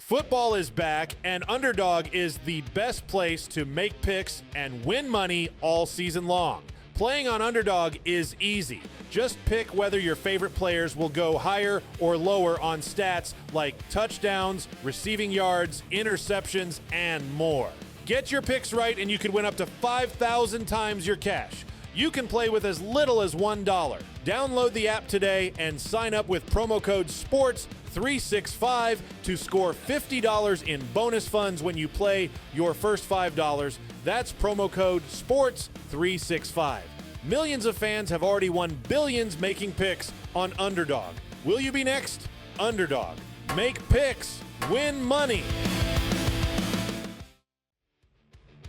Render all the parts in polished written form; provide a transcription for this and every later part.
Football is back, and Underdog is the best place to make picks and win money all season long. Playing on Underdog is easy. Just pick whether your favorite players will go higher or lower on stats like touchdowns, receiving yards, interceptions, and more. Get your picks right and you can win up to 5,000 times your cash. You can play with as little as $1. Download the app today and sign up with promo code SPORTS365 to score $50 in bonus funds when you play your first $5. That's promo code SPORTS365. Millions of fans have already won billions making picks on Underdog. Will you be next? Underdog. Make picks. Win money.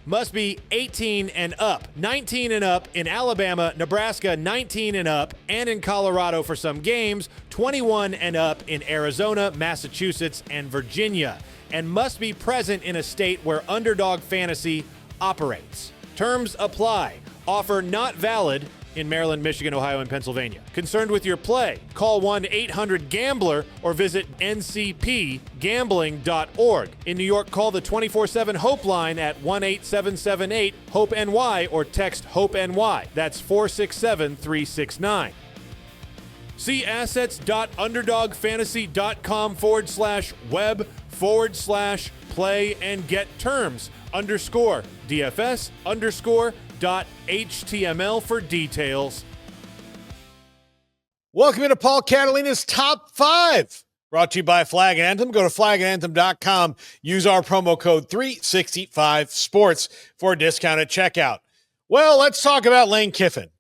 Must be 18 and up, 19 and up in Alabama, Nebraska, 19 and up, and in Colorado for some games, 21 and up in Arizona, Massachusetts, and Virginia, and must be present in a state where Underdog Fantasy operates. Terms apply. Offer not valid in Maryland, Michigan, Ohio, and Pennsylvania. Concerned with your play? Call 1-800-GAMBLER or visit ncpgambling.org. In New York, call the 24/7 Hope line at 1-8778-HOPE-NY or text HOPE-NY. That's 467-369. See assets.underdogfantasy.com/web/play and get terms _DFS_.html for details. Welcome into Paul Catalina's Top 5, brought to you by Flag and Anthem. Go to flagandanthem.com. Use our promo code 365sports for a discount at checkout. Well, let's talk about Lane Kiffin.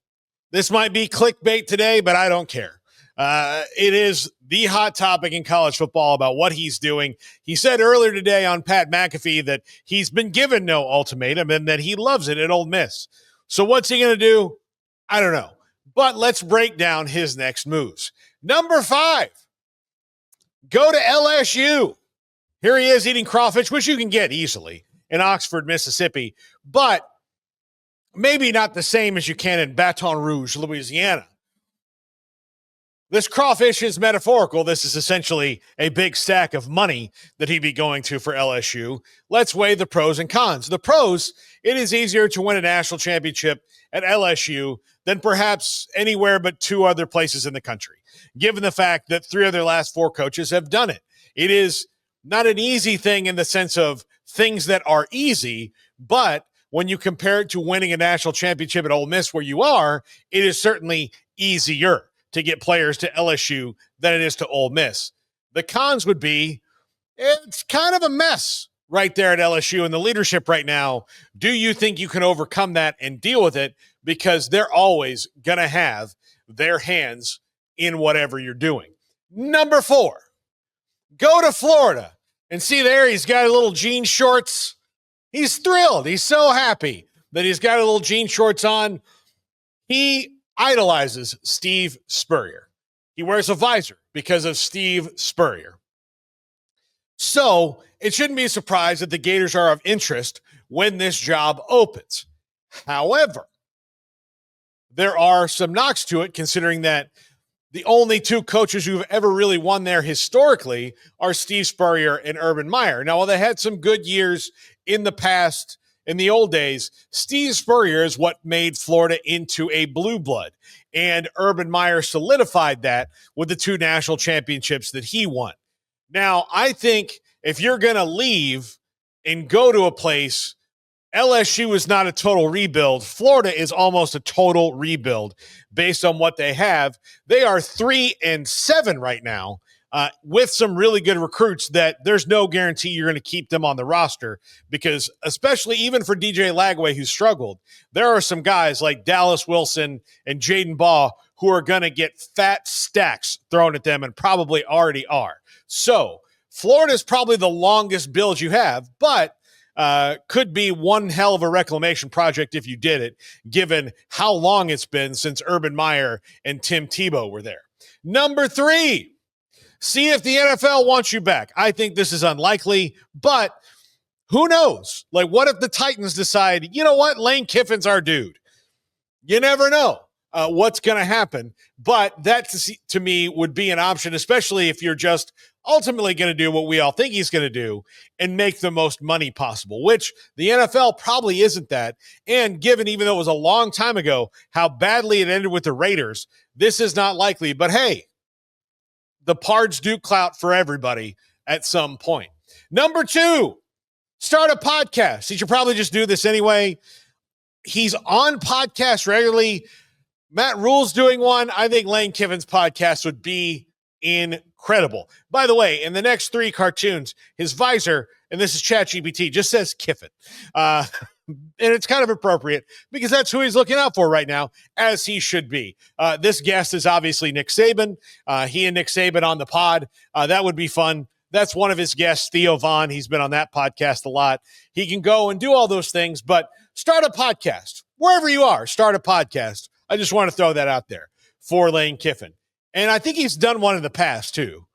This might be clickbait today, but I don't care. It is the hot topic in college football about what he's doing. He said earlier today on Pat McAfee that he's been given no ultimatum and that he loves it at Ole Miss. So what's he going to do? I don't know. But let's break down his next moves. Number 5, go to LSU. Here he is eating crawfish, which you can get easily in Oxford, Mississippi, but maybe not the same as you can in Baton Rouge, Louisiana. This crawfish is metaphorical. This is essentially a big stack of money that he'd be going to for LSU. Let's weigh the pros and cons. The pros, it is easier to win a national championship at LSU than perhaps anywhere but 2 other places in the country, given the fact that 3 of their last 4 coaches have done it. It is not an easy thing in the sense of things that are easy, but when you compare it to winning a national championship at Ole Miss where you are, it is certainly easier to get players to LSU than it is to Ole Miss. The cons would be it's kind of a mess right there at LSU and the leadership right now. Do you think you can overcome that and deal with it? Because they're always going to have their hands in whatever you're doing. Number 4, go to Florida and see there he's got a little jean shorts. He's thrilled. He's so happy that he's got a little jean shorts on. He idolizes Steve Spurrier. He wears a visor because of Steve Spurrier. So it shouldn't be a surprise that the Gators are of interest when this job opens. However, there are some knocks to it, considering that the only 2 coaches who've ever really won there historically are Steve Spurrier and Urban Meyer. Now, while they had some good years in the past, in the old days, Steve Spurrier is what made Florida into a blue blood, and Urban Meyer solidified that with the 2 national championships that he won. Now, I think if you're going to leave and go to a place, LSU is not a total rebuild. Florida is almost a total rebuild based on what they have. They are 3-7 right now. With some really good recruits that there's no guarantee you're going to keep them on the roster because especially even for DJ Lagway, who struggled, there are some guys like Dallas Wilson and Jaden Baugh who are going to get fat stacks thrown at them and probably already are. So Florida is probably the longest build you have, but could be one hell of a reclamation project if you did it, given how long it's been since Urban Meyer and Tim Tebow were there. Number 3, see if the NFL wants you back. I think this is unlikely, but who knows? Like, what if the Titans decide, you know what, Lane Kiffin's our dude? You never know. what's going to happen. But that, to me, would be an option, especially if you're just ultimately going to do what we all think he's going to do and make the most money possible, which the NFL probably isn't that. And given, even though it was a long time ago, how badly it ended with the Raiders, this is not likely. But hey, the pards do clout for everybody at some point. Number 2, start a podcast. He should probably just do this anyway. He's on podcasts regularly. Matt Rule's doing one. I think Lane Kiffin's podcast would be incredible. By the way, in the next 3 cartoons, his visor, and this is ChatGPT, just says Kiffin. And it's kind of appropriate because that's who he's looking out for right now, as he should be. This guest is obviously Nick Saban. He and Nick Saban on the pod. That would be fun. That's one of his guests, Theo Vaughn. He's been on that podcast a lot. He can go and do all those things, but start a podcast. Wherever you are, start a podcast. I just want to throw that out there for Lane Kiffin. And I think he's done one in the past too,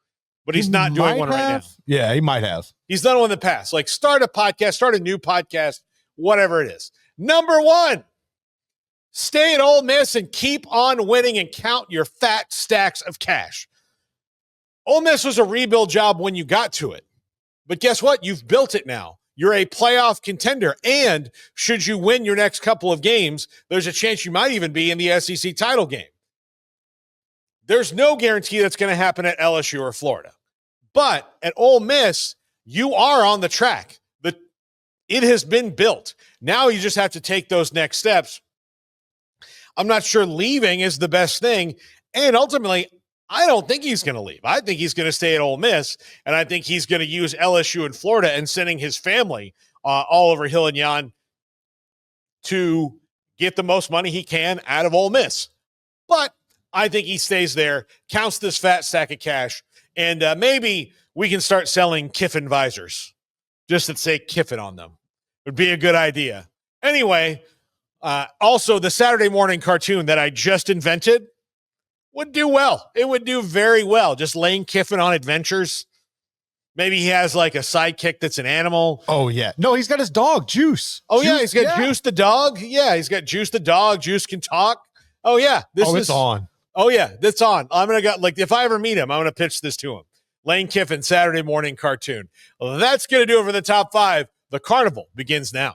but he's not doing one right now. Yeah, he might have. He's done one in the past. Like start a podcast, start a new podcast, whatever it is. Number 1, stay at Ole Miss and keep on winning and count your fat stacks of cash. Ole Miss was a rebuild job when you got to it. But guess what? You've built it now. You're a playoff contender, and should you win your next couple of games, there's a chance you might even be in the SEC title game. There's no guarantee that's going to happen at LSU or Florida. But at Ole Miss, you are on the track. It has been built. Now you just have to take those next steps. I'm not sure leaving is the best thing, and ultimately, I don't think he's going to leave. I think he's going to stay at Ole Miss, and I think he's going to use LSU and Florida and sending his family all over hill and yon to get the most money he can out of Ole Miss. But I think he stays there, counts this fat stack of cash, and maybe we can start selling Kiffin visors just that say Kiffin on them. Would be a good idea. Anyway, also the Saturday morning cartoon that I just invented would do well. It would do very well. Just Lane Kiffin on adventures. Maybe he has like a sidekick that's an animal. Oh, yeah. No, he's got his dog, Juice. Oh, Juice, yeah. He's got Juice the dog. Yeah, he's got Juice the dog. Juice can talk. Oh, yeah. It's on. Oh, yeah. That's on. I'm going to go, like, if I ever meet him, I'm going to pitch this to him. Lane Kiffin, Saturday morning cartoon. Well, that's going to do it for the top 5. The carnival begins now.